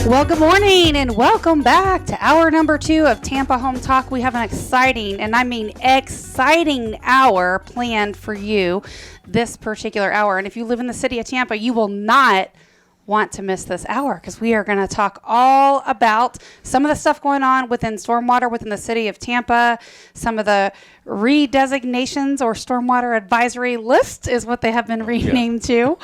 Well, good morning and welcome back to hour number 2 of Tampa Home Talk. We have an exciting, and I mean exciting hour planned for you this particular hour. And if you live in the city of Tampa, you will not want to miss this hour because we are going to talk all about some of the stuff going on within stormwater within the city of Tampa. Some of the redesignations or stormwater advisory list is what they have been renamed to.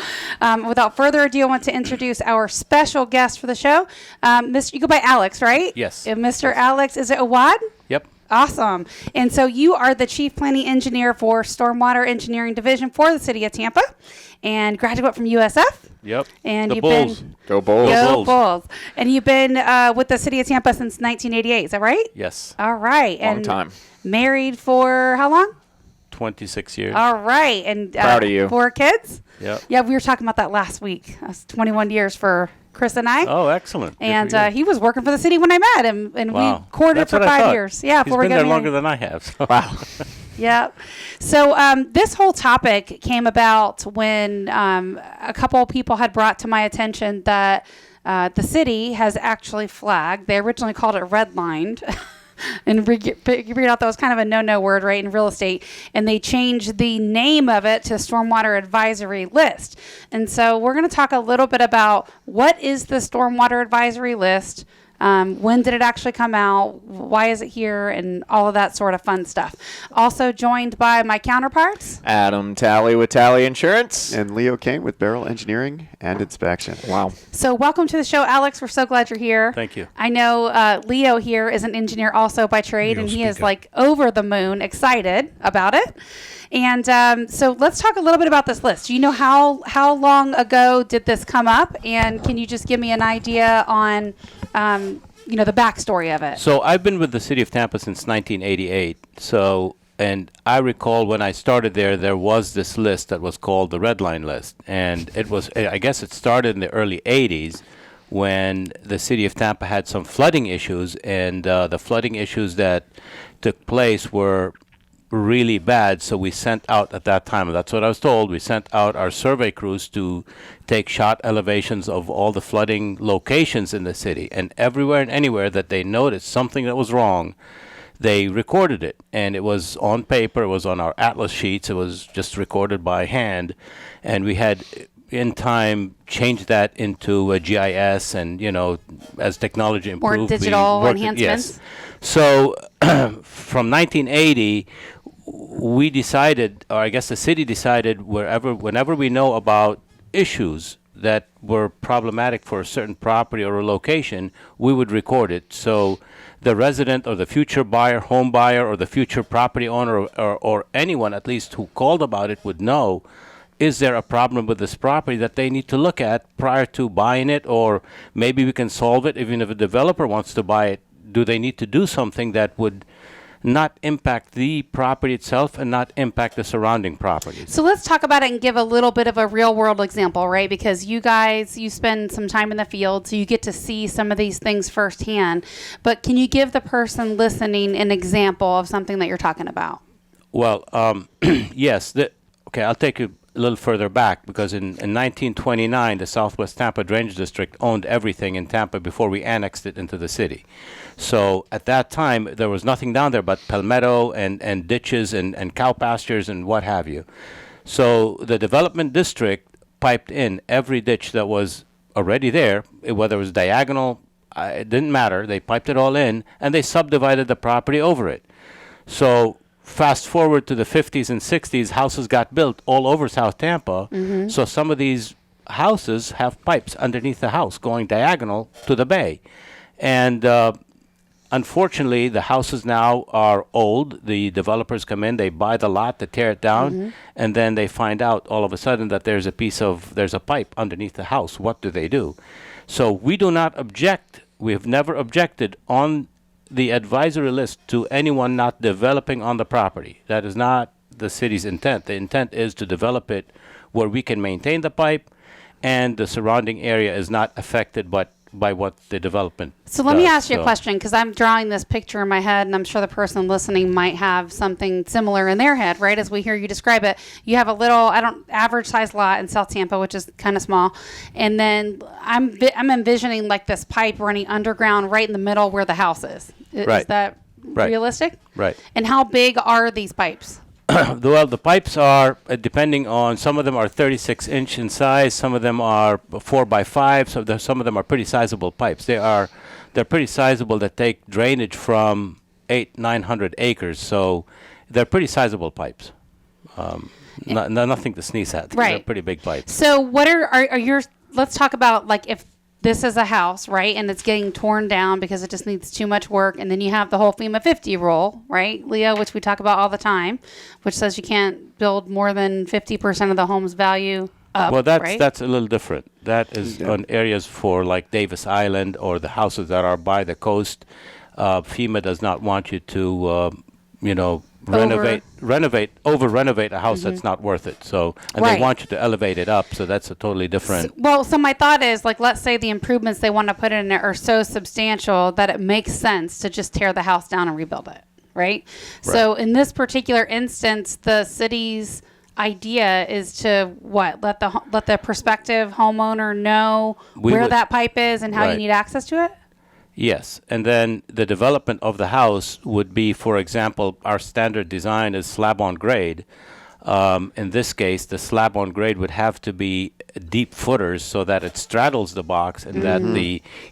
Without further ado, I want to introduce our special guest for the show. You go by Alex, right? Yes. Mr. Alex, is it Awad? Yep. Awesome. And so you are the Chief Planning Engineer for Stormwater Engineering Division for the City of Tampa and graduate from USF. Yep. And the you've Bulls. been Go Bulls. Go Bulls. And you've been with the City of Tampa since 1988. Is that right? Yes. All right. Long and time. Married for how long? 26 years. All right. And Proud of you. 4 kids? Yep. Yeah, we were talking about that last week. That's 21 years for Chris and I. Oh, excellent. Good And for you. he was working for the city when I met him, and Wow. we courted That's for what I 5 thought. years. Yeah, He's before we been got there married. longer than I have. So. Wow. Yeah. So this whole topic came about when a couple of people had brought to my attention that the city has actually flagged. They originally called it redlined. And figured out that was kind of a no-no word, right, in real estate. And they changed the name of it to Stormwater Advisory List. And so we're going to talk a little bit about what is the Stormwater Advisory List, when did it actually come out, why is it here, and all of that sort of fun stuff. Also joined by my counterparts. Adam Talley with Talley Insurance. And Leo Cannyn with Barrel Engineering and Inspection. Wow. So welcome to the show, Alex. We're so glad you're here. Thank you. I know Leo here is an engineer also by trade, and he is like over the moon excited about it. And so let's talk a little bit about this list. Do you know how long ago did this come up? And can you just give me an idea on, the backstory of it? So I've been with the city of Tampa since 1988. So, and I recall when I started there was this list that was called the Red Line List. And it was, I guess it started in the early 80s when the city of Tampa had some flooding issues. And the flooding issues that took place were really bad, so we sent out at that time, that's what I was told, we sent out our survey crews to take shot elevations of all the flooding locations in the city, and everywhere and anywhere that they noticed something that was wrong, they recorded it, and it was on paper, it was on our atlas sheets, it was just recorded by hand, and we had in time changed that into a GIS, and as technology improved, Or digital we worked enhancements. Yes. So from 1980, we decided, or I guess the city decided, whenever we know about issues that were problematic for a certain property or a location, we would record it. So the resident or the future buyer, home buyer, or the future property owner, or anyone at least who called about it would know, is there a problem with this property that they need to look at prior to buying it, or maybe we can solve it even if a developer wants to buy it. Do they need to do something that would not impact the property itself and not impact the surrounding properties? So let's talk about it and give a little bit of a real world example, right? Because you guys, you spend some time in the field, so you get to see some of these things firsthand. But can you give the person listening an example of something that you're talking about? Well, yes. Okay, I'll take you a little further back, because in 1929, the Southwest Tampa Drainage District owned everything in Tampa before we annexed it into the city. So at that time, there was nothing down there but palmetto and ditches and cow pastures and what have you. So the development district piped in every ditch that was already there, whether it was diagonal, it didn't matter. They piped it all in, and they subdivided the property over it. So fast forward to the 50s and 60s, houses got built all over South Tampa. Mm-hmm. So some of these houses have pipes underneath the house going diagonal to the bay. And unfortunately, the houses now are old. The developers come in, they buy the lot, they tear it down, and then they find out all of a sudden that there's a pipe underneath the house. What do? So we do not object. We have never objected on the advisory list to anyone not developing on the property. That is not the city's intent. The intent is to develop it where we can maintain the pipe and the surrounding area is not affected, but by what the development. So let me does. ask you a So- question, because I'm drawing this picture in my head, and I'm sure the person listening might have something similar in their head, right? As we hear you describe it, you have a little, average size lot in South Tampa, which is kind of small, and then I'm envisioning like this pipe running underground right in the middle where the house is. Is Right. that Right. realistic? Right. And how big are these pipes? Well, the pipes are, depending on, some of them are 36-inch in size, some of them are 4x5, so some of them are pretty sizable pipes. They're pretty sizable that take drainage from 900 acres, so they're pretty sizable pipes. Nothing to sneeze at. They're Right. pretty big pipes. So what are your, let's talk about like if this is a house, right, and it's getting torn down because it just needs too much work, and then you have the whole FEMA 50 rule, right, Leo, which we talk about all the time, which says you can't build more than 50% of the home's value up, Well, right? that's a little different. That is on areas for like Davis Island or the houses that are by the coast. FEMA does not want you to, renovate a house that's not worth it. So, and Right. they want you to elevate it up. So that's a totally different. So my thought is, like, let's say the improvements they want to put in it are so substantial that it makes sense to just tear the house down and rebuild it, right? So in this particular instance, the city's idea is to let the prospective homeowner know where would- that pipe is and how you Right. need access to it. Yes, and then the development of the house would be, for example, our standard design is slab on grade. In this case, the slab on grade would have to be deep footers so that it straddles the box and that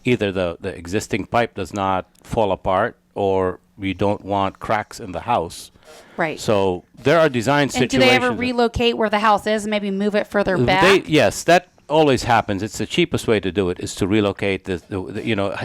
either the existing pipe does not fall apart or we don't want cracks in the house. Right. So there are design And do situations. they ever that- relocate where the house is and maybe move it further back? Yes, that always happens. It's the cheapest way to do it is to relocate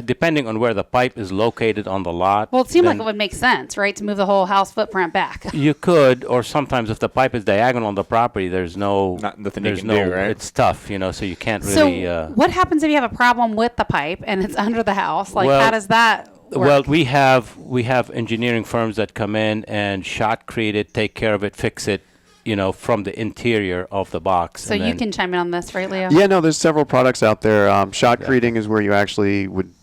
depending on where the pipe is located on the lot. Well, it seemed like then it would make sense, right, to move the whole house footprint back. you could, or sometimes if the pipe is diagonal on the property, there's Nothing you there's can no, do, right? it's tough, so you can't So really. what happens if you have a problem with the pipe and it's under the house? Like, Well- how does that work? Well, we have engineering firms that come in and shotcrete it, take care of it, fix it, from the interior of the box. So and you then- can chime in on this, right, Leo? Yeah, no, there's several products out there. Shotcreting is where you actually would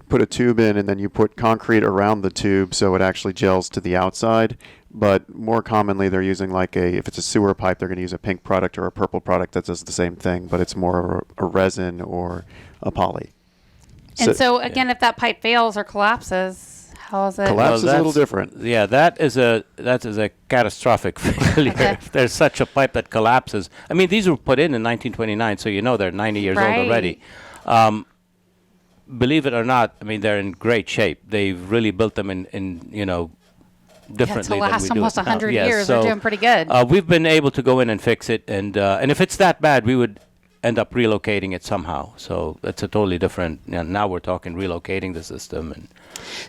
put a tube in and then you put concrete around the tube so it actually gels to the outside. But more commonly, they're using if it's a sewer pipe, they're going to use a pink product or a purple product that does the same thing, but it's more a resin or a poly. And so again, if that pipe fails or collapses, how is it? Collapse is a little that's- different. Yeah, that is a catastrophic failure. Okay. If there's such a pipe that collapses. I mean, these were put in 1929, so they're 90 years Right. old already. Believe it or not, I mean, they're in great shape. They've really built them in differently to than last we do it almost now. 100 Yes, years. They're doing pretty good. We've been able to go in and fix it, and if it's that bad, we would end up relocating it somehow. So that's a totally different. Now we're talking relocating the system, and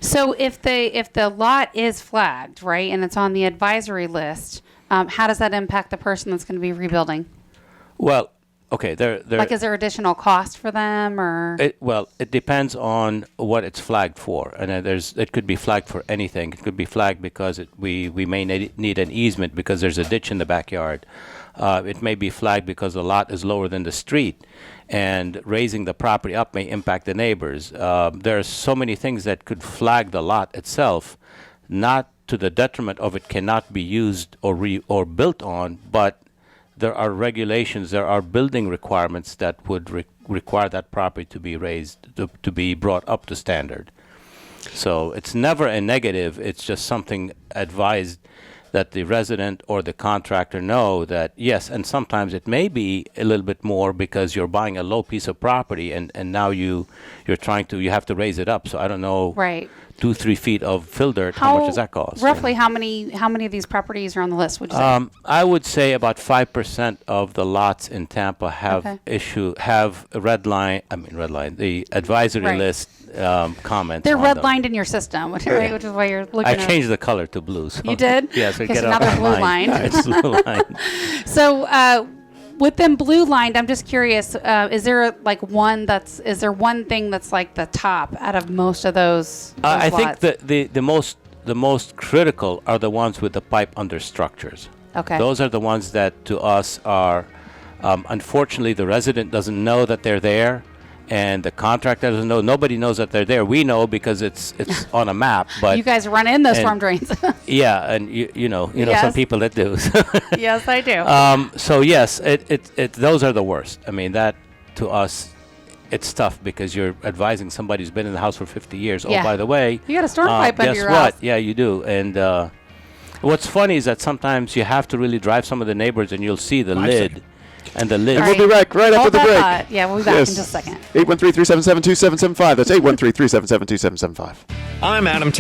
So if the lot is flagged, right, and it's on the advisory list, how does that impact the person that's going to be rebuilding? well, okay, they're Like, is there additional cost for them, or? It depends on what it's flagged for, and it could be flagged for anything. It could be flagged because we may need an easement because there's a ditch in the backyard. It may be flagged because the lot is lower than the street, and raising the property up may impact the neighbors. There are so many things that could flag the lot itself, not to the detriment of it cannot be used or built on, but there are regulations, there are building requirements that would require that property to be raised, to be brought up to standard. So it's never a negative, it's just something advised that the resident or the contractor know that, yes, and sometimes it may be a little bit more because you're buying a low piece of property and now you have to raise it up. So I don't know. Right. 2-3 feet of fill dirt, how much does that cost? Roughly, how many of these properties are on the list? Would you say? I would say about 5% of the lots in Tampa have the advisory Right. list comments. They're on them. redlined in your system, which is why you're looking. I at changed the color to blue. So You did? Yes, Okay, get so off now they're the blue line. lined. It's blue line. So, with them blue lined, I'm just curious. Is there is there one thing that's like the top out of most of those? I think lots? that the most critical are the ones with the pipe under structures. Okay. Those are the ones that to us are, unfortunately, the resident doesn't know that they're there, and the contractor doesn't know. Nobody knows that they're there. We know because it's on a map. But you guys run in those storm drains. yeah, and you know Yes. some people that do. Yes, I do. So yes, it those are the worst. I mean, that to us, it's tough because you're advising somebody who's been in the house for 50 years. Yeah. Oh, by the way, You got a storm pipe under guess your what? house. Yeah, you do. And what's funny is that sometimes you have to really drive some of the neighbors, and you'll see the lid, and the lid. And All we'll be back right after Hold the that break. thought. Yeah, we'll be back in just a second. 813-377-2775. That's 813-377-2775. I'm Adam.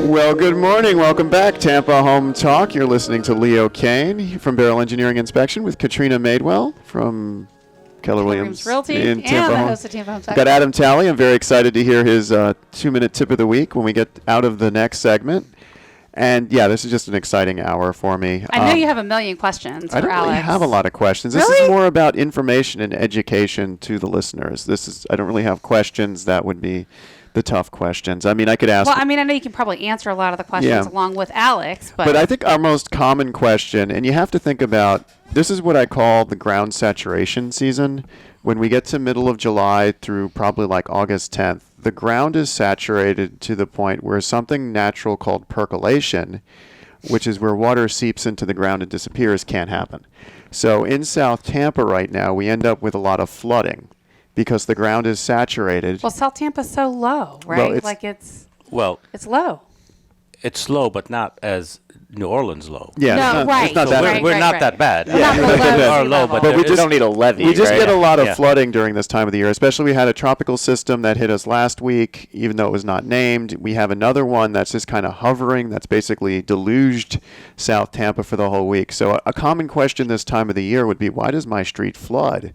Well, good morning. Welcome back. Tampa Home Talk. You're listening to Leo Cannyn from Barrel Engineering Inspection with Katrina Madewell from Keller Williams Realty in and Tampa the Home. host of Tampa Home Talk. Got Adam Talley. I'm very excited to hear his 2-minute tip of the week when we get out of the next segment. And yeah, this is just an exciting hour for me. I know you have a million questions I for don't Alex. really have a lot of questions. This Really? is more about information and education to the listeners. I don't really have questions that would be the tough questions. I mean, I could ask. Well, I mean, I know you can probably answer a lot of the questions Yeah. along with Alex, But I think our most common question, and you have to think about, this is what I call the ground saturation season. When we get to middle of July through probably like August 10th, the ground is saturated to the point where something natural called percolation, which is where water seeps into the ground and disappears, can't happen. So in South Tampa right now, we end up with a lot of flooding because the ground is saturated. well, South Tampa's so low, right? Well, it's- like it's low. It's low, but not as New Orleans low. Yeah, No, it's not, right. it's not So that Right, we're right, not right. that bad. We're not below We sea are low, level. but But we there We don't need a levy. We just right? get a lot of Yeah. flooding during this time of the year, especially we had a tropical system that hit us last week, even though it was not named. We have another one that's just kind of hovering, that's basically deluged South Tampa for the whole week. So a common question this time of the year would be, why does my street flood?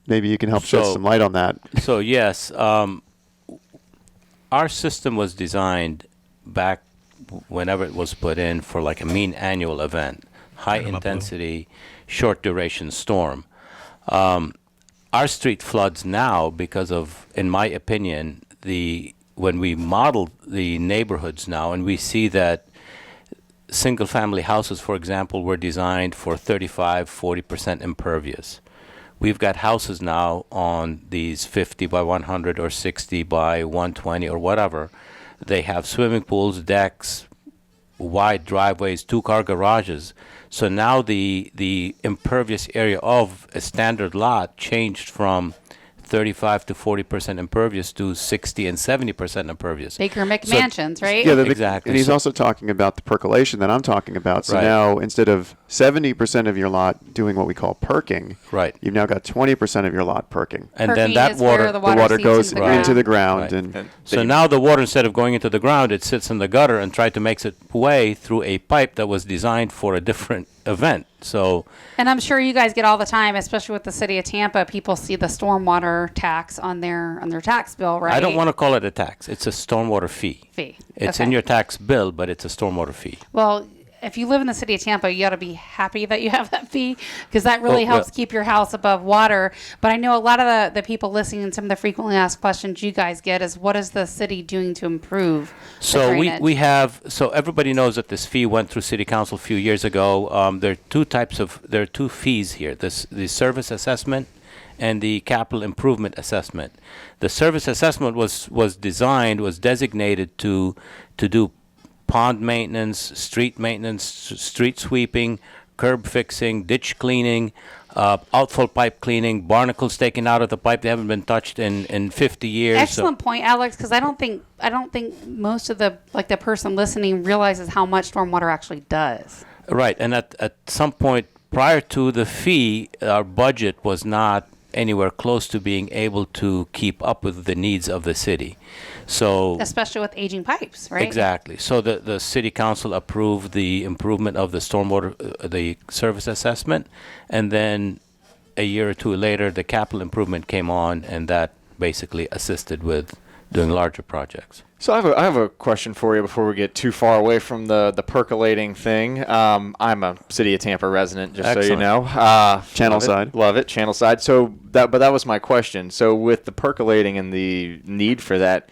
Maybe you can help shed So- some light on that. So yes, our system was designed back whenever it was put in for like a mean annual event, high intensity, short duration storm. Our street floods now because of, in my opinion, when we model the neighborhoods now, and we see that single family houses, for example, were designed for 35-40% impervious. We've got houses now on these 50 by 100 or 60 by 120 or whatever. They have swimming pools, decks, wide driveways, 2-car garages. So now the impervious area of a standard lot changed from 35 to 40% impervious to 60 and 70% impervious. Baker McMansions, right? Yeah, Exactly. And he's So- also talking about the percolation that I'm talking about. So Right. now instead of 70% of your lot doing what we call perking, Right. you've now got 20% of your lot perking. And Perking then that is where water, the The water seeps goes into the ground. Right. and so now the water, instead of going into the ground, it sits in the gutter and tries to make its way through a pipe that was designed for a different event. So And I'm sure you guys get all the time, especially with the city of Tampa, people see the stormwater tax on their tax bill, right? I don't want to call it a tax. It's a stormwater fee. fee. It's Okay. in your tax bill, but it's a stormwater fee. Well, if you live in the city of Tampa, you ought to be happy that you have that fee because that really Well, helps keep your house above water. But I know a lot of the people listening and some of the frequently asked questions you guys get is what is the city doing to improve the So drainage? we have, so everybody knows that this fee went through city council a few years ago. There are two fees here, the service assessment and the capital improvement assessment. The service assessment was designated to do pond maintenance, street sweeping, curb fixing, ditch cleaning, outfall pipe cleaning, barnacles taken out of the pipe. They haven't been touched in 50 years. so- Excellent point, Alex, because I don't think most of the person listening realizes how much stormwater actually does. Right, and at some point prior to the fee, our budget was not anywhere close to being able to keep up with the needs of the city. So Especially with aging pipes, right? exactly. So the city council approved the improvement of the stormwater, the service assessment, and then a year or two later, the capital improvement came on, and that basically assisted with doing larger projects. So I have a question for you before we get too far away from the percolating thing. I'm a City of Tampa resident, just so you Excellent. know. Channel Love it, side. love it, channel side. So that was my question. So with the percolating and the need for that,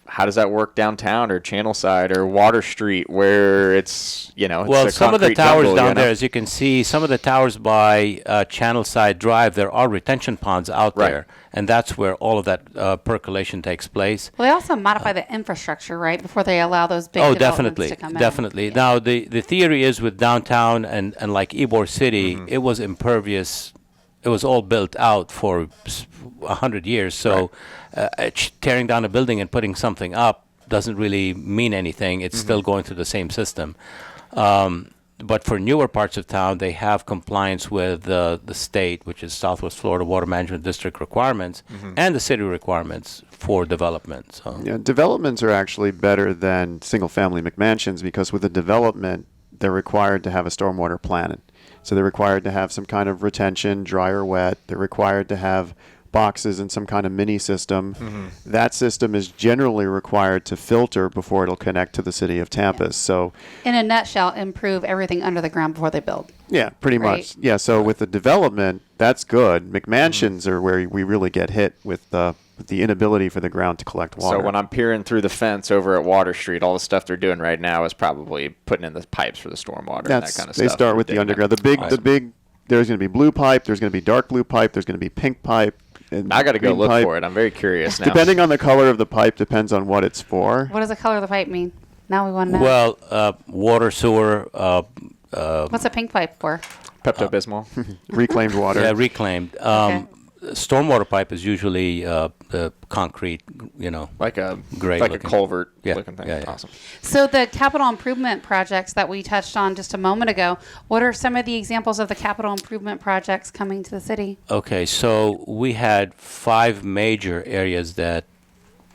how does that work downtown or Channel Side or Water Street, where it's Well, a some of the concrete towers jungle, down there, as you can see, some of the towers by Channel Side Drive, there are retention ponds out Right. there, and that's where all of that percolation takes place. Well, they also modify the infrastructure, right, before they allow those big Oh, developments definitely, to come in. definitely. Yeah. Now, the theory is with downtown and like Ybor City, it was impervious. It was all built out for 100 years. So tearing down a building and putting something up doesn't really mean anything. It's still going through the same system. But for newer parts of town, they have compliance with the state, which is Southwest Florida Water Management District requirements, and the city requirements for development. So. Yeah, developments are actually better than single-family McMansions because with a development, they're required to have a stormwater plan. So they're required to have some kind of retention, dry or wet. They're required to have boxes and some kind of mini system. That system is generally required to filter before it'll connect to the city of Tampa. So In a nutshell, improve everything under the ground before they build. yeah, pretty Right. much. Yeah, so with the development, that's good. McMansions are where we really get hit with the inability for the ground to collect water. So when I'm peering through the fence over at Water Street, all the stuff they're doing right now is probably putting in the pipes for the stormwater and that kind of they stuff. start with the Digging it. underground. The big. There's going to be blue pipe. There's going to be dark blue pipe. There's going to be pink pipe. And I got to go green look pipe. for it. I'm very curious now. Depending on the color of the pipe, depends on what it's for. What does the color of the pipe mean? Now we want to know. Well, water, sewer, What's a pink pipe for? Pepto-Bismol. Reclaimed water. yeah, reclaimed. Okay. Stormwater pipe is usually the concrete, like a Great like looking. a culvert Yeah, looking thing. yeah, yeah. Awesome. So the capital improvement projects that we touched on just a moment ago, what are some of the examples of the capital improvement projects coming to the city? Okay, so we had 5 major areas that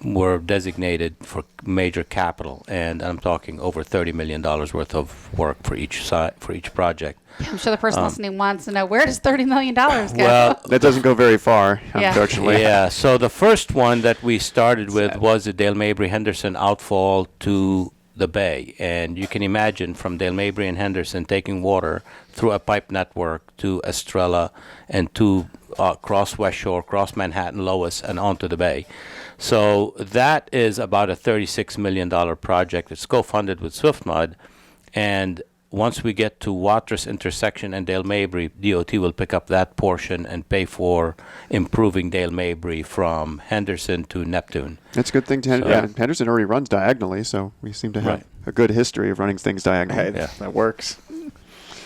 were designated for major capital, and I'm talking over $30 million worth of work for each side, for each project. I'm sure the person listening wants to know, where does $30 million go? Well, That doesn't go very far, Yeah. unfortunately. yeah, so the first one that we started with was the Dale Mabry Henderson outfall to the bay. And you can imagine from Dale Mabry and Henderson taking water through a pipe network to Estrella and to cross West Shore, cross Manhattan, Lois, and onto the bay. So that is about a $36 million project. It's co-funded with SwiftMud. And once we get to Watrous intersection and Dale Mabry, DOT will pick up that portion and pay for improving Dale Mabry from Henderson to Neptune. It's a good thing. Henderson already runs diagonally, so we seem to have Right. a good history of running things diagonally. Hey, Yeah. that works.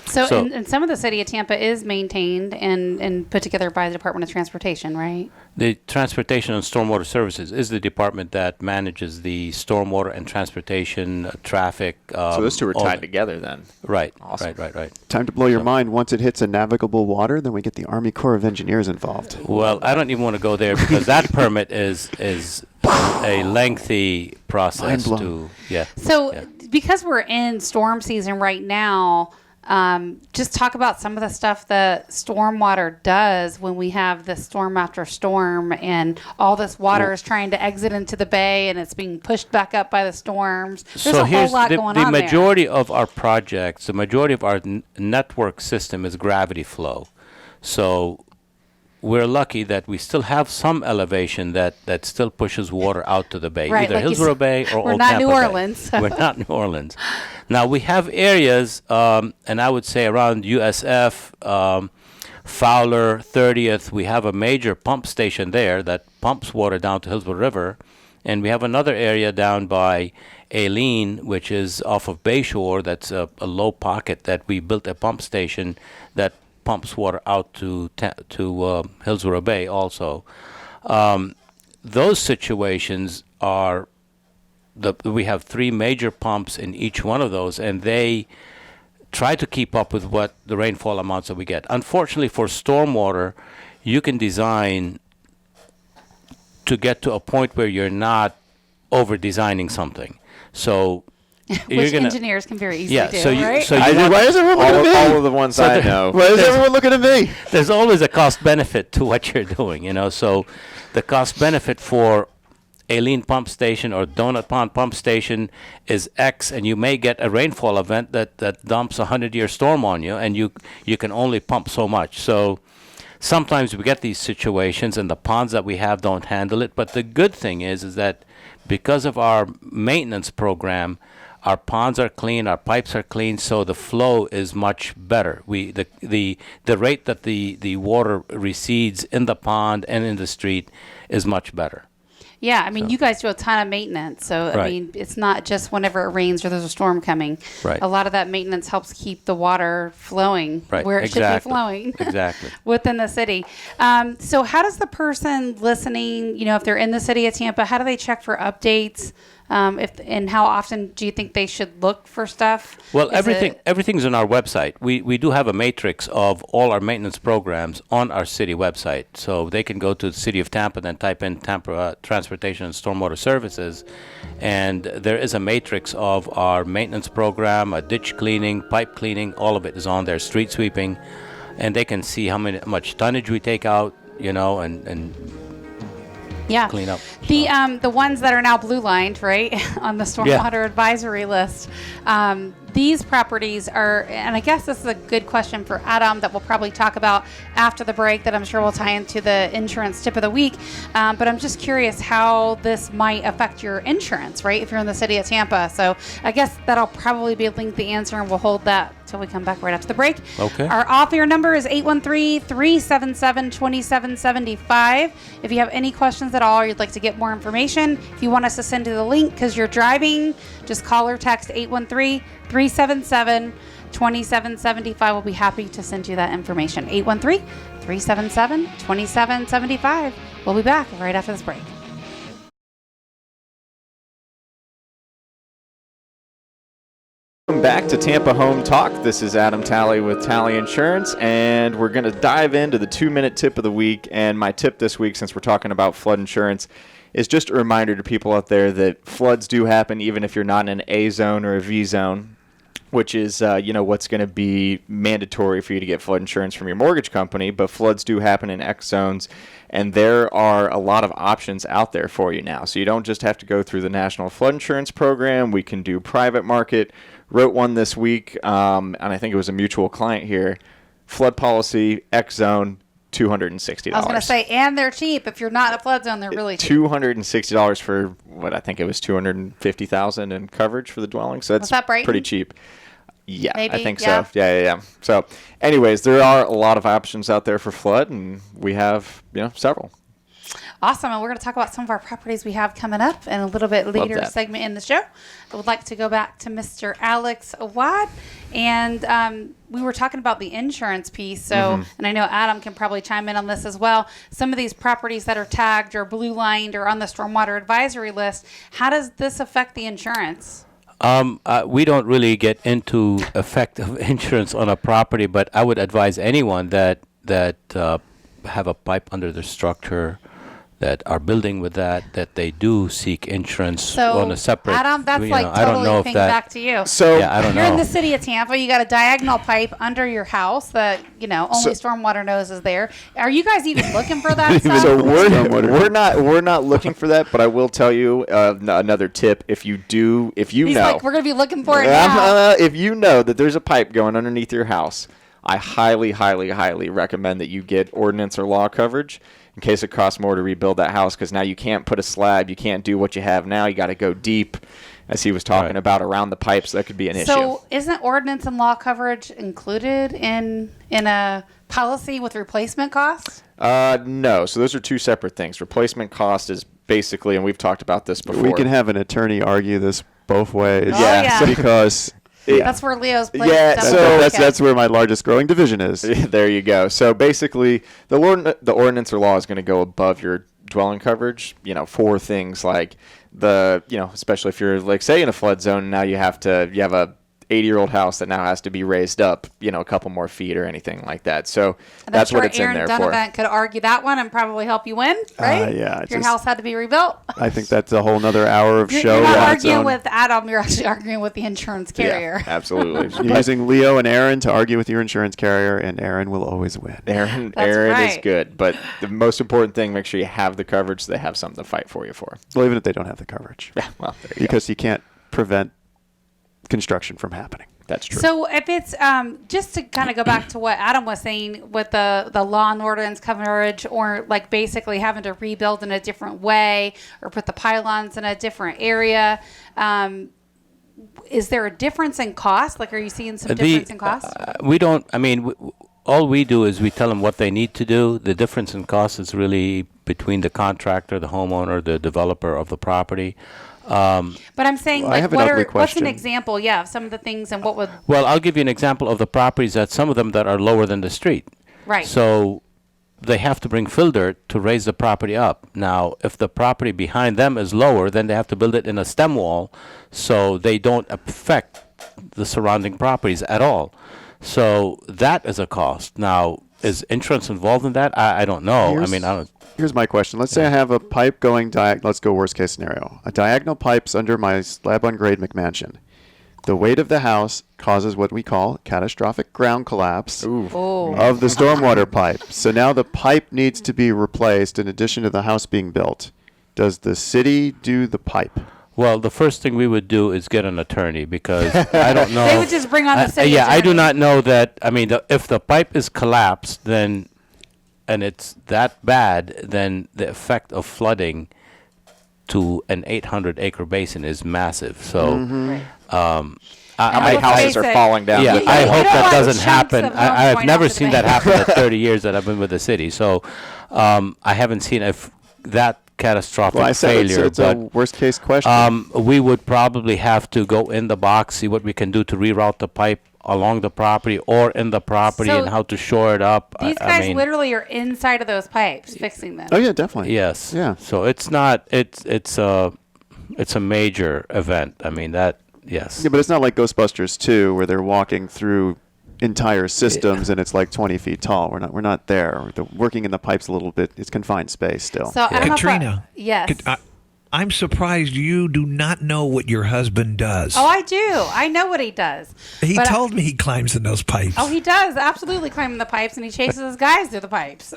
So, So- and some of the city of Tampa is maintained and put together by the Department of Transportation, right? The Transportation and Stormwater Services is the department that manages the stormwater and transportation, traffic. So those two are all tied that. together then. Right, Awesome. right. Time to blow your mind. Once it hits a navigable water, then we get the Army Corps of Engineers involved. Well, I don't even want to go there because that permit is a lengthy process Mind blown. to, yeah. So, Yeah. because we're in storm season right now, just talk about some of the stuff that stormwater does when we have this storm after storm and all this water is trying to exit into the bay and it's being pushed back up by the storms. There's a whole lot going the on there. majority of our projects, the majority of our network system is gravity flow. So we're lucky that we still have some elevation that still pushes water out to the bay, Right, either like you Hillsborough said, Bay or we're Old not Tampa New Bay. Orleans. We're not New Orleans. Now we have areas, and I would say around USF, Fowler, 30th, we have a major pump station there that pumps water down to Hillsborough River, and we have another area down by Aileen, which is off of Bayshore. That's a low pocket that we built a pump station that pumps water out to Hillsborough Bay also. Those situations are, we have 3 major pumps in each one of those, and they try to keep up with what the rainfall amounts that we get. Unfortunately for stormwater, you can design to get to a point where you're not over-designing something. So you're Which gonna, engineers can very easily yeah, do, so you, right? so you I want- Why is everyone looking at me? All of the ones I know. Why is everyone looking at me? there's always a cost benefit to what you're doing, So the cost benefit for Aileen Pump Station or Donut Pond Pump Station is X, and you may get a rainfall event that dumps a 100-year storm on you, and you can only pump so much. So sometimes we get these situations and the ponds that we have don't handle it. But the good thing is that because of our maintenance program, our ponds are clean, our pipes are clean, so the flow is much better. The rate that the water recedes in the pond and in the street is much better. Yeah, I mean, you guys do a ton of maintenance, so I Right. mean, it's not just whenever it rains or there's a storm coming. Right. A lot of that maintenance helps keep the water flowing Right, where it should be exactly. flowing. Exactly. Within the city. So how does the person listening, if they're in the city of Tampa, how do they check for updates? And how often do you think they should look for stuff? Well, Is it- everything's on our website. We do have a matrix of all our maintenance programs on our city website. So they can go to the city of Tampa, then type in Tampa Transportation and Stormwater Services, and there is a matrix of our maintenance program, ditch cleaning, pipe cleaning, all of it is on there, street sweeping, and they can see how much tonnage we take out, and yeah. clean up. The ones that are now blue lined, right, on the stormwater advisory list. These properties are, and I guess this is a good question for Adam that we'll probably talk about after the break, that I'm sure will tie into the insurance tip of the week. But I'm just curious how this might affect your insurance, right, if you're in the city of Tampa. So I guess that'll probably be a lengthy answer, and we'll hold that till we come back right after the break. Okay. Our off-air number is 813-377-2775. If you have any questions at all, or you'd like to get more information, if you want us to send you the link because you're driving, just call or text 813-377-2775. We'll be happy to send you that information. 813-377-2775. We'll be back right after this break. Welcome back to Tampa Home Talk. This is Adam Talley with Talley Insurance, and we're going to dive into the 2-minute tip of the week. And my tip this week, since we're talking about flood insurance, is just a reminder to people out there that floods do happen even if you're not in an A zone or a V zone, which is what's going to be mandatory for you to get flood insurance from your mortgage company. But floods do happen in X zones, and there are a lot of options out there for you now. So you don't just have to go through the National Flood Insurance Program. We can do private market. Wrote one this week, and I think it was a mutual client here. Flood policy, X zone, $260. I was going to say, and they're cheap. If you're not in a flood zone, they're really cheap. $260 for what I think it was $250,000 in coverage for the dwelling. So that's that Brighton? pretty cheap. Yeah, Maybe, I think yeah. so. Yeah. So, anyways, there are a lot of options out there for flood, and we have several. Awesome. And we're going to talk about some of our properties we have coming up in a little bit later that. segment in the show. I would like to go back to Mr. Alex Awad. And we were talking about the insurance piece. So, and I know Adam can probably chime in on this as well. Some of these properties that are tagged or blue lined or on the stormwater advisory list, how does this affect the insurance? We don't really get into effect of insurance on a property, but I would advise anyone that have a pipe under the structure, that are building with that they do seek insurance on a separate. Adam, that's I don't know if ping that, back to you. So yeah, I don't You're in know. the city of Tampa. You got a diagonal pipe under your house that only stormwater knows is there. Are you guys even looking for that stuff? So we're not looking for that, but I will tell you another tip. If you He's know, like, we're gonna be looking for it now. if you know that there's a pipe going underneath your house, I highly, highly, highly recommend that you get ordinance or law coverage in case it costs more to rebuild that house, because now you can't put a slab, you can't do what you have now. You got to go deep, as he was talking about, around the pipes. That could be an issue. So isn't ordinance and law coverage included in a policy with replacement costs? No. So those are two separate things. Replacement cost is basically, and we've talked about this before. We can have an attorney argue this both ways. Oh, yeah. Because That's where Leo's playing. Yeah, stuff. so that's where my largest growing division is. There you go. So basically, the ordinance or law is going to go above your dwelling coverage, for things like especially if you're, like, say, in a flood zone, now you have a 80-year-old house that now has to be raised up, a couple more feet or anything like that. So that's what it's in there for. Aaron Donovan could argue that one and probably help you win, right? Yeah. If your house had to be rebuilt. I think that's a whole nother hour of show. You're not on its arguing own. with Adam. You're actually arguing with the insurance carrier. Yeah, absolutely. You're using Leo and Aaron to argue with your insurance carrier, and Aaron will always win. Aaron That's is right. good, but the most important thing, make sure you have the coverage so they have something to fight for you for. Well, even if they don't have the coverage. Yeah, well, there you go. Because you can't prevent construction from happening. That's true. So if it's just to kind of go back to what Adam was saying with the lawn ordinance coverage, or like basically having to rebuild in a different way or put the pylons in a different area, is there a difference in cost? Like, are you seeing some difference in cost? We don't. I mean, all we do is we tell them what they need to do. The difference in cost is really between the contractor, the homeowner, the developer of the property. But I'm saying, Well, I like, have an ugly what's an question. example? Yeah, of some of the things, and what would Well, I'll give you an example of the properties that some of them that are lower than the street. right? So they have to bring fill dirt to raise the property up. Now, if the property behind them is lower, then they have to build it in a stem wall so they don't affect the surrounding properties at all. So that is a cost. Now, is insurance involved in that? I don't know. I mean, I don't. Here's my question. Let's say I have a pipe going let's go worst case scenario. A diagonal pipe's under my slab on grade McMansion. The weight of the house causes what we call catastrophic ground collapse of the stormwater pipe. So now the pipe needs to be replaced in addition to the house being built. Does the city do the pipe? Well, the first thing we would do is get an attorney, because I don't know. They would just bring on the city Yeah, I do attorney. not know that. I mean, if the pipe is collapsed, then, and it's that bad, then the effect of flooding to an 800-acre basin is massive. So, How many let's houses face are it, falling down? yeah, You I don't hope that want doesn't chunks happen. of homes I've going never off to the seen that bank. happen in 30 years that I've been with the city. So, I haven't seen that catastrophic Well, I said failure. it's a worst case question. We would probably have to go in the box, see what we can do to reroute the pipe along the property or in the property, So and how to shore it up. These I guys mean, literally are inside of those pipes fixing them. Oh yeah, definitely. yes. Yeah. So it's not. It's a major event. I mean that. Yes. Yeah, but it's not like Ghostbusters 2 where they're walking through entire systems and it's like 20 feet tall. We're not there. Working in the pipes a little bit. It's confined space still. So I don't know if Katrina. yes. I'm surprised you do not know what your husband does. Oh, I do. I know what he does. He But- told me he climbs in those pipes. Oh, he does absolutely climb the pipes, and he chases his guys through the pipes.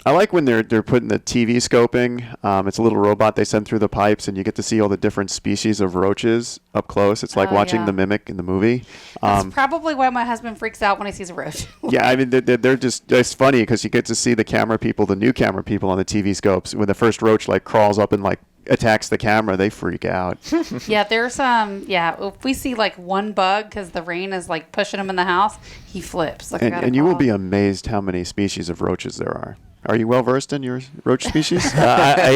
I like when they're putting the TV scoping. It's a little robot they send through the pipes, and you get to see all the different species of roaches up close. It's like Oh, watching yeah. the Mimic in the movie. That's probably why my husband freaks out when he sees a roach. Yeah, I mean, they're just, it's funny because you get to see the camera people, the new camera people on the TV scopes. When the first roach like crawls up and like attacks the camera, they freak out. Yeah, there's if we see like one bug because the rain is like pushing him in the house, he flips. Like, I gotta And you will call. be amazed how many species of roaches there are. Are you well versed in your roach species?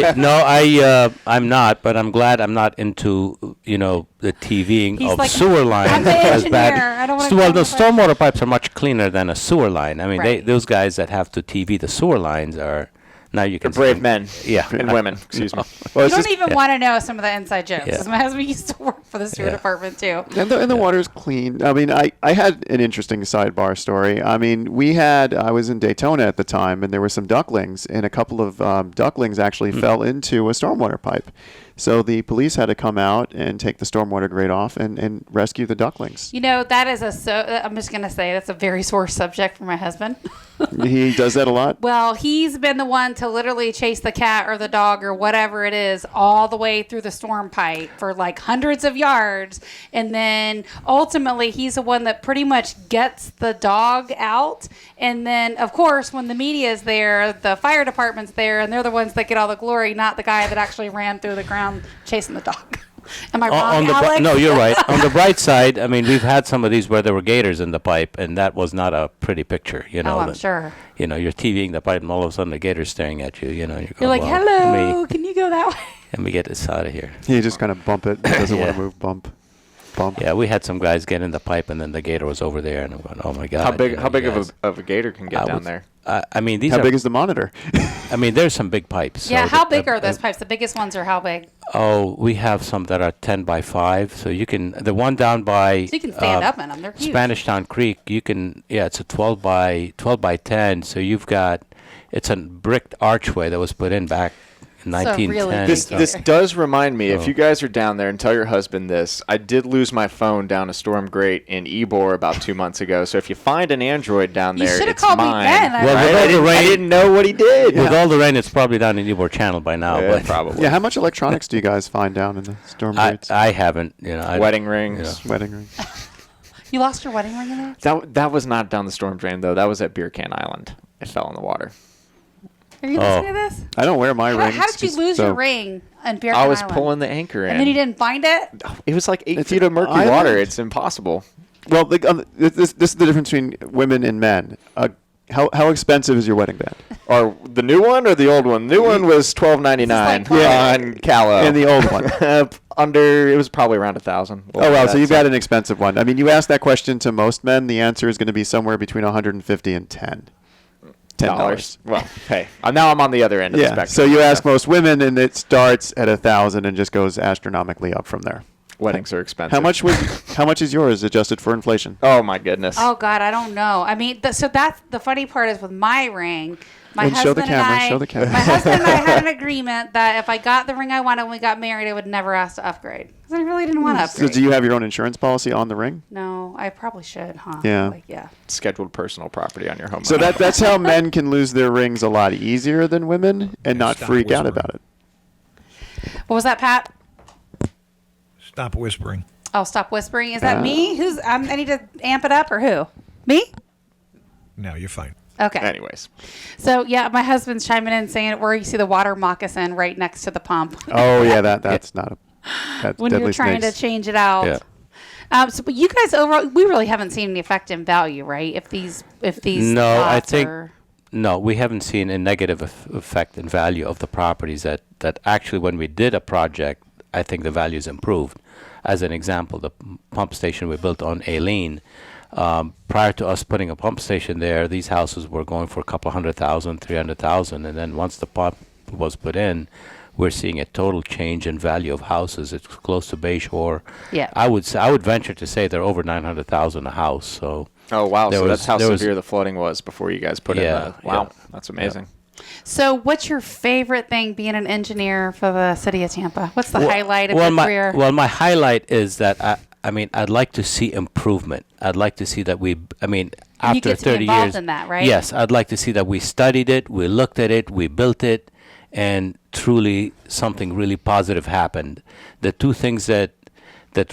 I'm not, but I'm glad I'm not into the TVing He's of like, sewer lines. I'm the as bad. engineer. I don't wanna Well, climb the the pipe. stormwater pipes are much cleaner than a sewer line. I mean, Right. those guys that have to TV the sewer lines are now you They're can brave see- men. Yeah. And women. Excuse me. Well, You it's don't just, even want to know some of the inside jokes. Yeah. 'Cause my husband used to work for the sewer Yeah. department too. and the water's clean. I mean, I had an interesting sidebar story. I mean, I was in Daytona at the time, and there were some ducklings, and a couple of ducklings actually fell into a stormwater pipe. So the police had to come out and take the stormwater grate off and rescue the ducklings. You know, that is I'm just going to say that's a very sore subject for my husband. He does that a lot. Well, he's been the one to literally chase the cat or the dog or whatever it is all the way through the storm pipe for like hundreds of yards. And then ultimately he's the one that pretty much gets the dog out. And then, of course, when the media is there, the fire department's there, and they're the ones that get all the glory, not the guy that actually ran through the ground chasing the dog. Am I wrong, Alex? No, you're right. On the bright side, I mean, we've had some of these where there were gators in the pipe, and that was not a pretty picture. Oh, I'm that- sure. You're TVing the pipe, and all of a sudden the gator's staring at you. You go, You're like, well, hello, can you go that way? Let me get this out of here. He just kind of bump it. He doesn't want Yeah. to move. Bump. Yeah, we had some guys get in the pipe, and then the gator was over there, and I'm going, oh my god. How big? you know, How big you of guys- a gator can get I down would- there? I mean, these How are. big is the monitor? I mean, there's some big pipes. Yeah, so how the- big are those pipes? The biggest ones are how big? Oh, we have some that are 10 by 5, so you can. The one down by. So you can stand up in them. They're huge. Spanish Town Creek, you can. Yeah, it's a 12 by 10. So you've got. It's a bricked archway that was put in back in So really 1910. big This does remind me, if Oh. you guys are down there, and tell your husband this, I did lose my phone down a storm grate in Ybor about 2 months ago. So if you find an Android down You there, should have it's called mine. me then. Well, Right? with all the I rain- didn't know what he did. With all the rain, it's probably down in Ybor Channel by now. Yeah, but probably. Yeah, how much electronics do you guys find down in the storm I, grates? I haven't. Wedding rings. Wedding ring. You lost your wedding ring in there? That was not down the storm drain, though. That was at Beer Can Island. It fell in the water. Are you listening to this? I don't wear my rings. How did you lose your ring on Beer Can I was Island? pulling the anchor in. And then you didn't find it? It was like 8 It's feet of murky an water. island. It's impossible. Well, this is the difference between women and men. How expensive is your wedding band? Or the new one or the old one? The new one was $12.99 on Callow. And the old one. It was probably around $1,000. Oh, well, so you've got an expensive one. I mean, you ask that question to most men, the answer is going to be somewhere between $150 and $10. Well, hey, now I'm on the other end of the spectrum. So you ask most women, and it starts at $1,000 and just goes astronomically up from there. Weddings are expensive. How much is yours adjusted for inflation? Oh my goodness. Oh God, I don't know. I mean, so that's the funny part is with my ring. My And show the husband camera, and I, show the camera. My husband and I had an agreement that if I got the ring I wanted when we got married, I would never ask to upgrade because I really didn't want to So upgrade. do you have your own insurance policy on the ring? No, I probably should, huh? Yeah. Yeah. Scheduled personal property on your home. So that's how men can lose their rings a lot easier than women and not Stop freak out whispering. about it. What was that, Pat? Stop whispering. Oh, stop whispering. Is that me? I need to amp it up or who? Me? No, you're fine. Okay. Anyways. So yeah, my husband's chiming in saying where you see the water moccasin right next to the pump. Oh yeah, that's not a that's when deadly you're trying snakes. to change it out. Yeah. But you guys overall, we really haven't seen any effect in value, right? If these No, I lots think are- no, we haven't seen a negative effect in value of the properties. That actually, when we did a project, I think the values improved. As an example, the pump station we built on Aileen. Prior to us putting a pump station there, these houses were going for a couple $100,000, $300,000, and then once the pump was put in, we're seeing a total change in value of houses. It's close to Bayshore. Yeah. I would venture to say they're over $900,000 a house. So. Oh wow! There So was- that's how there was- severe the flooding was before you guys put in Yeah, the. Wow, yeah. that's amazing. So, what's your favorite thing being an engineer for the city of Tampa? What's the highlight of your career? Well, my highlight is that I mean, I'd like to see improvement. I'd like to see that after get to be 30 involved years. in that, right? Yes, I'd like to see that we studied it, we looked at it, we built it, and truly something really positive happened. The two things that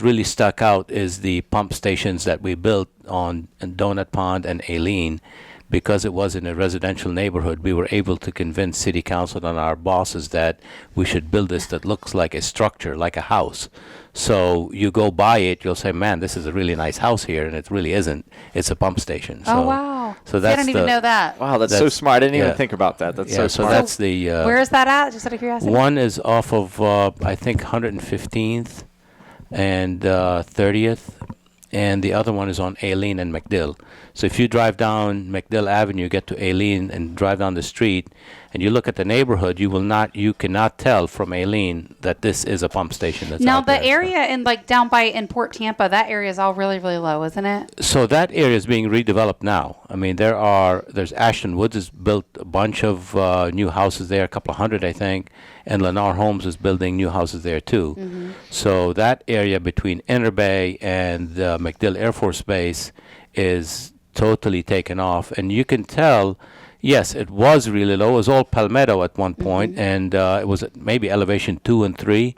really stuck out is the pump stations that we built on Donut Pond and Aileen. Because it was in a residential neighborhood, we were able to convince city council and our bosses that we should build this that looks like a structure, like a house. So you go by it, you'll say, man, this is a really nice house here, and it really isn't. It's a pump station. Oh, wow. So I that's didn't even know that. Wow, that's so That's- smart. I didn't even yeah. think about that. That's Yeah, so so smart. that's the... Where is that at? Just out of curiosity. One is off of, I think, 115th and 30th, and the other one is on Aileen and McDill. So if you drive down McDill Avenue, get to Aileen, and drive down the street, and you look at the neighborhood, you cannot tell from Aileen that this is a pump station that's Now out the there. area down by in Port Tampa, that area is all really, really low, isn't it? So that area is being redeveloped now. I mean, there's Ashton Woods has built a bunch of new houses there, a couple of hundred, I think, and Lennar Homes is building new houses there too. Mm-hmm. So that area between Inner Bay and MacDill Air Force Base is totally taken off, and you can tell. Yes, it was really low. It was all palmetto at one point, and it was at maybe elevation 2 and 3,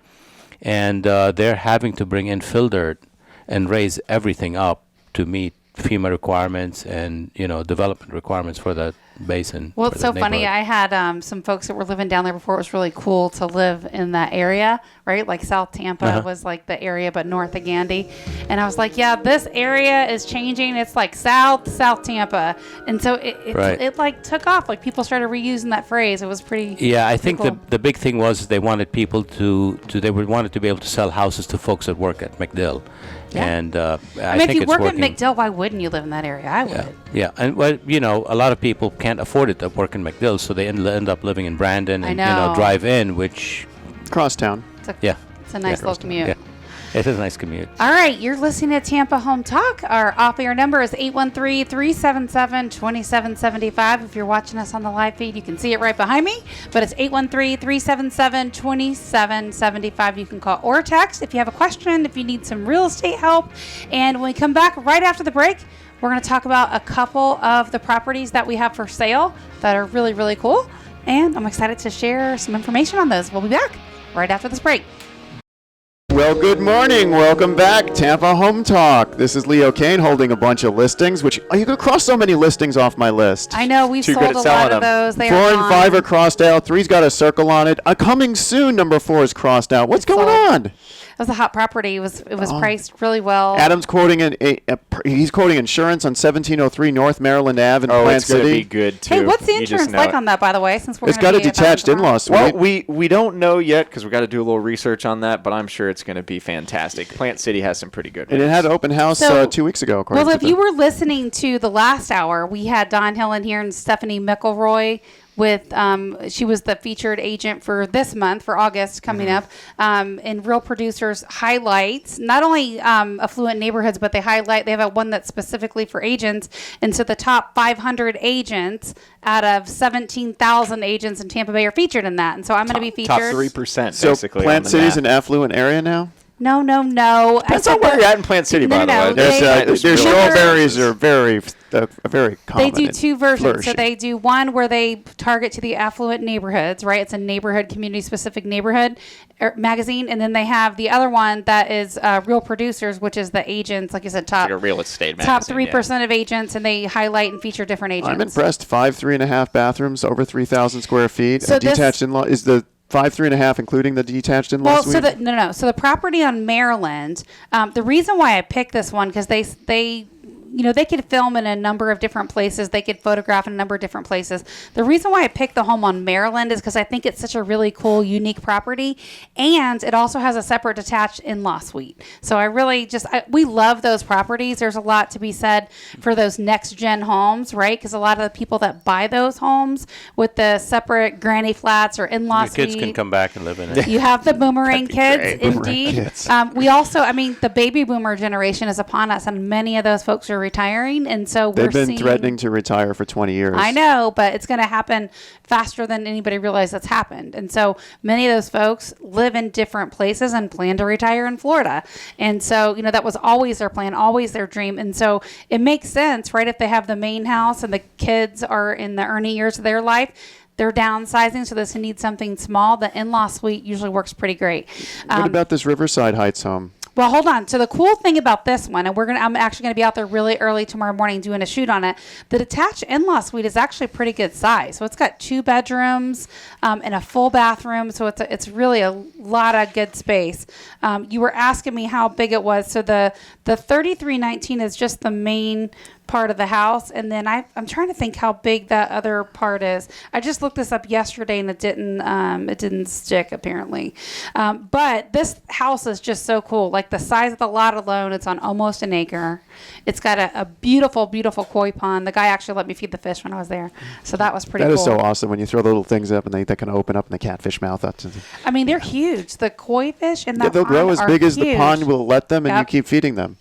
and they're having to bring in fill dirt and raise everything up to meet FEMA requirements and development requirements for that basin. Well, for it's so that funny. neighborhood. I had some folks that were living down there before. It was really cool to live in that area, right? Like South Tampa was like the area, but north of Gandy. And I was like, yeah, this area is changing. It's like South Tampa. And so it like took off. Like people started reusing that phrase. It was pretty. Yeah, I think cool. the big thing was they wanted people wanted to be able to sell houses to folks that work at MacDill. Yeah. And I think mean, if you it's work working. at MacDill, why wouldn't you live in that area? I would. Yeah, and well, a lot of people can't afford it to work in MacDill, so they end up living in Brandon and know. drive in, which Crosstown. It's a nice little commute. yeah, it is a nice commute. All right, you're listening to Tampa Home Talk. Our off-air number is 813-377-2775. If you're watching us on the live feed, you can see it right behind me, but it's 813-377-2775. You can call or text if you have a question, if you need some real estate help. And when we come back right after the break, we're going to talk about a couple of the properties that we have for sale that are really, really cool. And I'm excited to share some information on those. We'll be back right after this break. Well, good morning. Welcome back, Tampa Home Talk. This is Leo Cannyn holding a bunch of listings, which you can cross so many listings off my list. I know we've Too good sold at a selling lot of them. those. They 4 are and 5 are crossed out. 3's got a circle on it. Coming soon, number 4 is crossed out. What's going sold. on? It was a hot property. It was priced really well. Adam's quoting he's quoting insurance on 1703 North Maryland Ave in Oh, Plant it's going to City. be good, too. Hey, what's the You just insurance know like it. on that, by the way? Since we're It's gonna got a be at that detached tomorrow? in-law suite. Well, we don't know yet because we got to do a little research on that, but I'm sure it's going to be fantastic. Plant City has some pretty good And it rates. had an open house So- 2 weeks ago. according Well, to if you were listening to the last hour, we had Don Hill in here and Stephanie McElroy with, she was the featured agent for this month, for August coming up, and Real Producers highlights not only affluent neighborhoods, but they have one that's specifically for agents. And so the top 500 agents out of 17,000 agents in Tampa Bay are featured in that. And so I'm going to be featured. Top 3%, so basically. Plant on the City's map. an affluent area now? No. Depends on where you're at in Plant City, No, by the no, way. they- There's Their really- strawberries are very common. They do two versions. flourishing. So they do one where they target to the affluent neighborhoods, right? It's a neighborhood, community-specific neighborhood magazine. And then they have the other one that is Real Producers, which is the agents, like you said, top like a real estate top magazine, 3% of agents, and they highlight and feature different agents. I'm impressed. 5 3.5 bathrooms, over 3,000 square feet. So a detached in-law is the 5 3.5 including the detached in-law Well, suite. so so the property on Maryland, the reason why I picked this one, because they they could film in a number of different places. They could photograph in a number of different places. The reason why I picked the home on Maryland is because I think it's such a really cool, unique property. And it also has a separate detached in-law suite. So I really we love those properties. There's a lot to be said for those next-gen homes, right? Because a lot of the people that buy those homes with the separate granny flats or in-law Your kids suite. can come back and live in it. You have the boomerang kids, great. indeed. kids. We also, the baby boomer generation is upon us, and many of those folks are retiring, and so They've we're been seeing, threatening to retire for 20 years. I know, but it's going to happen faster than anybody realizes that's happened. And so many of those folks live in different places and plan to retire in Florida. And so, that was always their plan, always their dream. And so it makes sense, right? If they have the main house and the kids are in the early years of their life, they're downsizing, so this needs something small. The in-law suite usually works pretty great. What about this Riverside Heights home? Well, hold on. So the cool thing about this one, and I'm actually going to be out there really early tomorrow morning doing a shoot on it. The detached in-law suite is actually a pretty good size. So it's got 2 bedrooms and a full bathroom. So it's really a lot of good space. You were asking me how big it was. So the 3319 is just the main part of the house, and then I'm trying to think how big that other part is. I just looked this up yesterday and it didn't stick apparently. But this house is just so cool. Like the size of the lot alone, it's on almost an acre. It's got a beautiful, beautiful koi pond. The guy actually let me feed the fish when I was there, so that was pretty That cool. is so awesome when you throw the little things up and they can open up in the catfish mouth. They're huge. The koi fish in that They'll grow pond as are big as the huge. pond will let them, and you Yep. keep feeding them.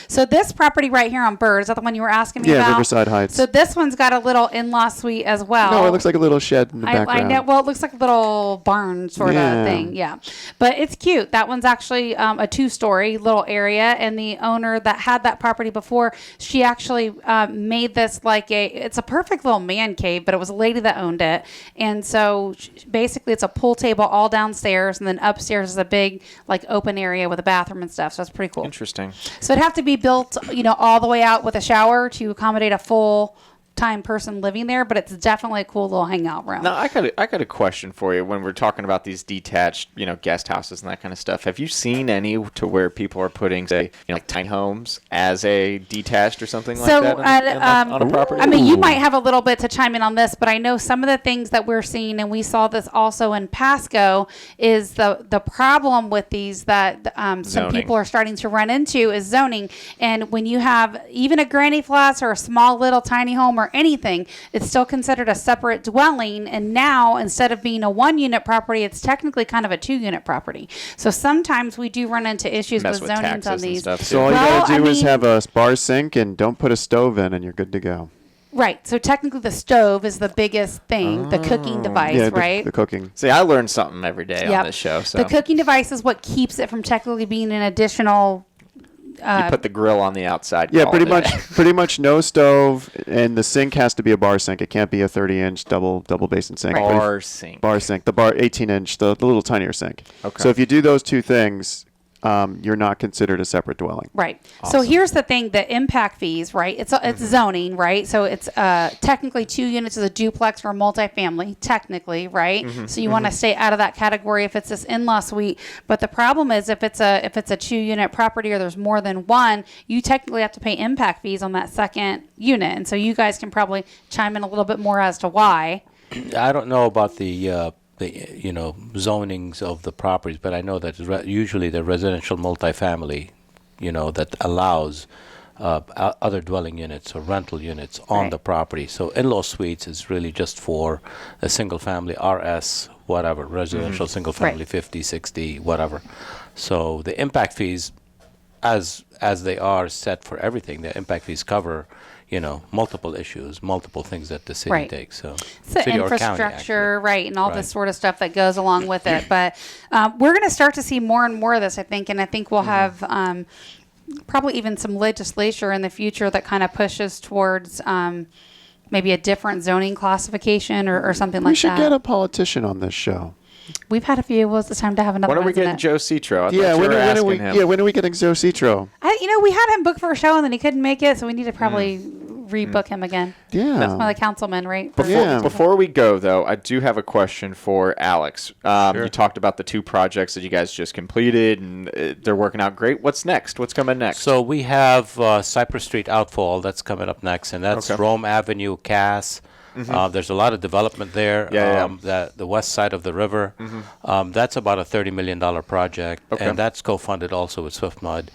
So this property right here on Bird, is that the one you were asking me Yeah, about? Riverside Heights. So this one's got a little in-law suite as well. No, it looks like a little shed in the I background. know. Well, it looks like a little barn sort Yeah. of thing. Yeah. But it's cute. That one's actually a 2-story little area. And the owner that had that property before, she actually made this it's a perfect little man cave, but it was a lady that owned it. And so basically it's a pool table all downstairs. And then upstairs is a big open area with a bathroom and stuff. So it's pretty cool. Interesting. So it'd have to be built, all the way out with a shower to accommodate a full-time person living there, but it's definitely a cool little hangout room. Now, I got a question for you when we're talking about these detached, guest houses and that kind of stuff. Have you seen any to where people are putting, say, like tiny homes as a detached or something like that on a property? You might have a little bit to chime in on this, but I know some of the things that we're seeing, and we saw this also in Pasco, is the problem with these that some Zoning. people are starting to run into is zoning. And when you have even a granny flats or a small little tiny home or anything, it's still considered a separate dwelling. And now, instead of being a 1-unit property, it's technically kind of a 2-unit property. So sometimes we do run into issues Mess with with zonings taxes on and these. stuff, So all you Well, gotta do I is mean- have a bar sink and don't put a stove in, and you're good to go. Right. So technically the stove is the biggest thing, the cooking device, Yeah, right? the cooking. See, I learn something every day on Yep. this show. So The cooking device is what keeps it from technically being an additional. you put the grill on the outside. Yeah, call pretty it a day. pretty much no stove, and the sink has to be a bar sink. It can't be a 30-inch double basin sink. Right. But if- Bar sink. Bar sink, the bar 18-inch, the little tinier sink. Okay. So if you do those two things, you're not considered a separate dwelling. Right. So here's the thing: the impact fees, right? It's zoning, right? So it's technically 2 units is a duplex or a multifamily, technically, right? So you want to stay out of that category if it's this in-law suite. But the problem is if it's a 2-unit property or there's more than one, you technically have to pay impact fees on that second unit. And so you guys can probably chime in a little bit more as to why. I don't know about the zonings of the properties, but I know that usually the residential multifamily, that allows other dwelling units or rental units on the property. So in-law suites is really just for a single family RS, whatever, residential single family 50, 60, whatever. So the impact fees, as they are set for everything, the impact fees cover multiple issues, multiple things that the city takes. So city or county, infrastructure, right, and all this sort of stuff that goes along with it. But we're going to start to see more and more of this, I think, and I think we'll have probably even some legislature in the future that kind of pushes towards maybe a different zoning classification or something like that. We should get a politician on this show. We've had a few. Well, it's time to have another. When are we getting Joe Citro? I thought you were asking him. When are we getting Joe Citro? We had him booked for a show and then he couldn't make it, so we need to probably rebook him again. Yeah. That's one of the councilmen, right? Before we go, though, I do have a question for Alex. You talked about the 2 projects that you guys just completed, and they're working out great. What's next? What's coming next? So we have Cypress Street Outfall that's coming up next, and that's Rome Avenue, Cass. There's a lot of development there. The west side of the river. That's about a $30 million project, and that's co-funded also with SwiftMud.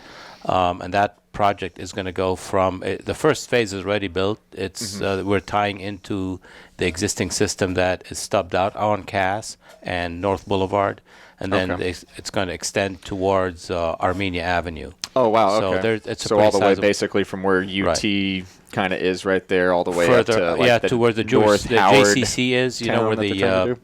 And that project is going to go from the first phase is already built. It's we're tying into the existing system that is stubbed out on Cass and North Boulevard, and then it's going to extend towards Armenia Avenue. Oh wow! So okay. It's all the way basically from where UT kind of is right there, all the way further, up to to where the JCC is. Where the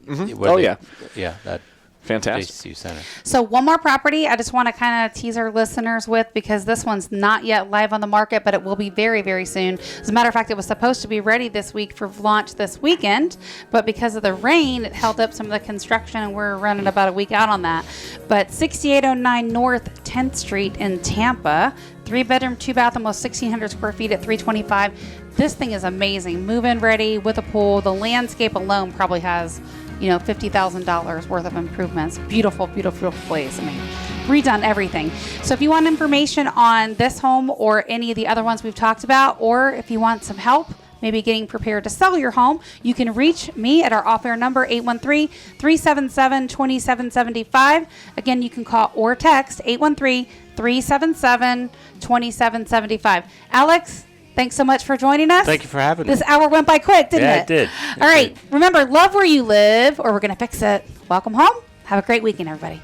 that. Fantastic. Center. So one more property I just want to kind of tease our listeners with, because this one's not yet live on the market, but it will be very, very soon. As a matter of fact, it was supposed to be ready this week for launch this weekend, but because of the rain, it held up some of the construction, and we're running about a week out on that. But 6809 North 10th Street in Tampa, 3-bedroom, 2-bath, almost 1,600 square feet at $325. This thing is amazing. Move-in ready with a pool. The landscape alone probably has $50,000 worth of improvements. Beautiful, beautiful place. I mean, redone everything. So if you want information on this home or any of the other ones we've talked about, or if you want some help maybe getting prepared to sell your home, you can reach me at our off-air number, 813-377-2775. Again, you can call or text 813-377-2775. Alex, thanks so much for joining us. Thank you for having me. This hour went by quick, didn't it? Yeah, it did. All right. Remember, love where you live, or we're going to fix it. Welcome home. Have a great weekend, everybody.